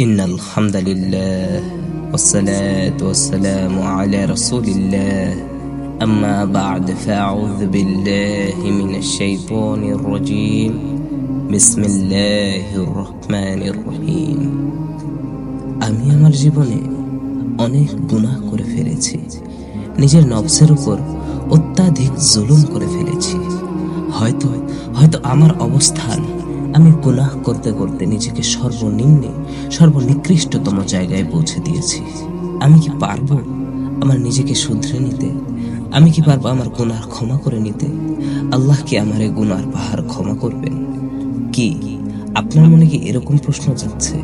ইন্নাল হামদালিল্লাহ ওয়াসসালাতু ওয়াসসালামু আলা রাসূলিল্লাহ আম্মা বা'দ ফাআউযু বিল্লাহি মিনাশ শাইতানির রাজীম বিসমিল্লাহির রহমানির রহিম। আমি আমার জীবনে অনেক গুনাহ করে ফেলেছি, নিজের নফসের উপর অত্যাধিক জুলুম করে ফেলেছি। হয়তো আমার অবস্থান, আমি গুনাহ করতে করতে নিজেকে সর্বনিকৃষ্টতম জায়গায় পৌঁছে দিয়েছি। আমি কি পারবো আমার নিজেকে শুধরে নিতে? আমি কি পারবো আমার গুনাহ ক্ষমা করে নিতে? আল্লাহ কি আমার এই গুনাহর পাহাড় ক্ষমা করবেন? কি আপনার মনে কি এরকম প্রশ্ন যাচ্ছে?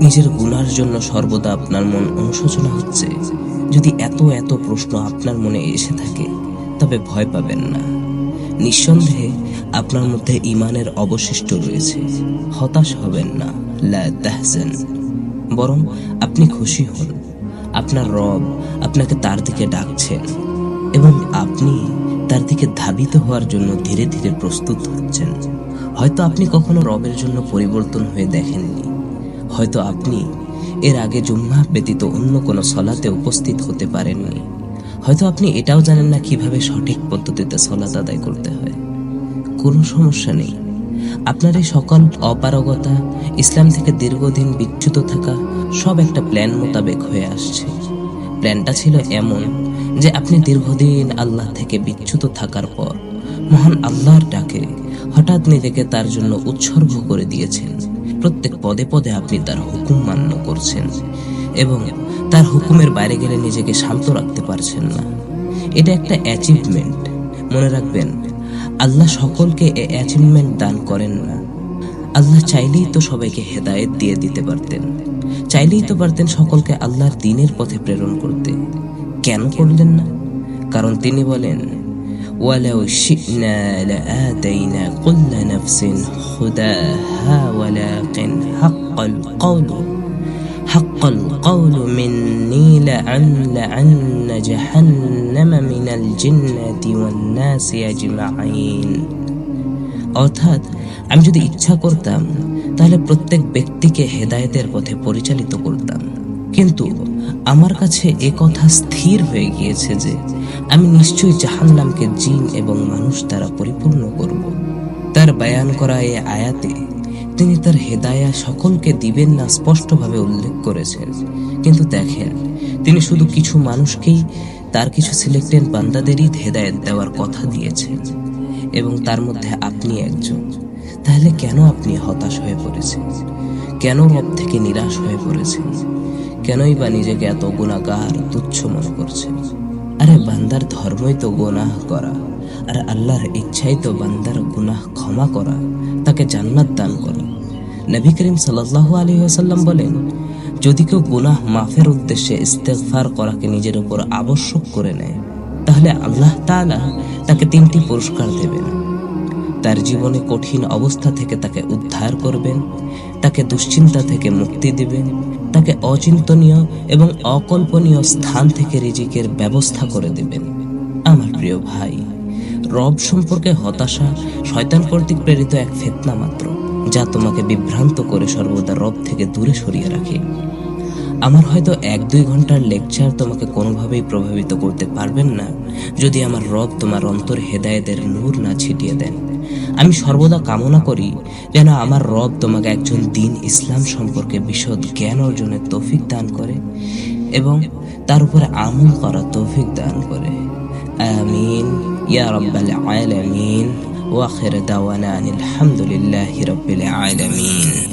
নিজের গুনার জন্য সর্বদা আপনার মন অনুশোচনা হচ্ছে? যদি এত প্রশ্ন আপনার মনে এসে থাকে, তবে ভয় পাবেন না। নিঃসন্দেহে আপনার মধ্যে ঈমানের অবশিষ্ট রয়েছে। হতাশ হবেন না, লা তাহজান, বরং আপনি খুশি হন। আপনার রব আপনাকে তার দিকে ডাকছেন এবং আপনি তার দিকে ধাবিত হওয়ার জন্য ধীরে ধীরে প্রস্তুত হচ্ছেন। হয়তো আপনি কখনো রবের জন্য পরিবর্তন হয়ে দেখেননি। হয়তো আপনি এর আগে জুম্মা ব্যতীত অন্য কোনো সলাতে উপস্থিত হতে পারেননি। হয়তো আপনি এটাও জানেন না কিভাবে সঠিক পদ্ধতিতে সলাত আদায় করতে হয়। কোনো সমস্যা নেই। আপনার এই সকল অপারগতা, ইসলাম থেকে দীর্ঘদিন বিচ্যুত থাকা, সব একটা প্ল্যান মোতাবেক হয়ে আসছে। প্ল্যানটা ছিল এমন যে আপনি দীর্ঘদিন আল্লাহ থেকে বিচ্যুত থাকার পর মহান আল্লাহর ডাকে হঠাৎ নিজেকে তার জন্য উৎসর্গ করে দিয়েছেন। প্রত্যেক পদে পদে আপনি তার হুকুম মান্য করছেন এবং তার হুকুমের বাইরে গেলে নিজেকে শান্ত রাখতে পারছেন না। এটা একটা অ্যাচিভমেন্ট। মনে রাখবেন, আল্লাহ সকলকে এই অ্যাচিভমেন্ট দান করেন না। আল্লাহ চাইলেই তো সবাইকে হেদায়েত দিয়ে দিতে পারতেন, চাইলেই তো পারতেন সকলকে আল্লাহর দ্বীনের পথে প্রেরণ করতে। কেন করলেন না? কারণ তিনি বলেন, ওয়ালাউ শি'না লাআতাইনা কুল্লা নাফসিন হুদাহা ওয়ালাকিন হাক্কাল কওলু মিন্নী লাআমলাআন্না জাহান্নামা মিনাল জিন্নাতি ওয়ান নাসি আজমাঈন। অর্থাৎ আমি যদি ইচ্ছা করতাম তাহলে প্রত্যেক ব্যক্তিকে হেদায়েতের পথে পরিচালিত করতাম, কিন্তু আমার কাছে এ কথা স্থির হয়ে গিয়েছে যে আমি নিশ্চয়ই জাহান্নামকে জিন এবং মানুষ দ্বারা পরিপূর্ণ করব। তার বয়ান করা এই আয়াতে তিনি তার হেদায়া সকলকে দিবেন না স্পষ্টভাবে উল্লেখ করেছেন, কিন্তু দেখেন, তিনি শুধু কিছু মানুষকেই, তার কিছু সিলেক্টেড বান্দাদেরই হেদায়েত দেওয়ার কথা দিয়েছেন এবং তার মধ্যে আপনি একজন। তাহলে কেন আপনি হতাশ হয়ে পড়েছেন? কেন রব থেকে নিরাশ হয়ে পড়েছেন? কেনই বা নিজেকে এত গুনাহগার তুচ্ছ মনে করছেন? আরে বান্দার ধর্মই তো গুনাহ করা, আর আল্লাহর ইচ্ছাই তো বান্দার গুনাহ ক্ষমা করা, তাকে জান্নাত দান করা। নবী করিম সাল্লাল্লাহু আলাইহি ওয়াসাল্লাম বলেন, যদি কেউ গুনাহ মাফের উদ্দেশ্যে ইস্তেগফার করাকে নিজের উপর আবশ্যক করে নেয়, তাহলে আল্লাহ তাআলা তাকে 3টি পুরস্কার দেবেন। তার জীবনে কঠিন অবস্থা থেকে তাকে উদ্ধার করবেন, তাকে দুশ্চিন্তা থেকে মুক্তি দিবেন, তাকে অচিন্তনীয় এবং অকল্পনীয় স্থান থেকে রিজিকের ব্যবস্থা করে দিবেন। আমার প্রিয় ভাই, রব সম্পর্কে হতাশা শয়তান কর্তৃক প্রেরিত এক ফিতনা মাত্র, যা তোমাকে বিভ্রান্ত করে সর্বদা রব থেকে দূরে সরিয়ে রাখে। আমার হয়তো 1-2 ঘন্টার লেকচার তোমাকে কোনোভাবেই প্রভাবিত করতে পারবেন না যদি আমার রব তোমার অন্তর হেদায়েতের নূর না ছিটিয়ে দেন। আমি সর্বদা কামনা করি যেন আমার রব তোমাকে একজন দ্বীন ইসলাম সম্পর্কে বিশদ জ্ঞান অর্জনের তৌফিক দান করে এবং তার উপরে আমল করার তৌফিক দান করে। আমিন ইয়া রাব্বাল আলামিন। ওয়া আখির দাওয়ানা আনিল হামদুলিল্লাহি রাব্বিল আলামিন।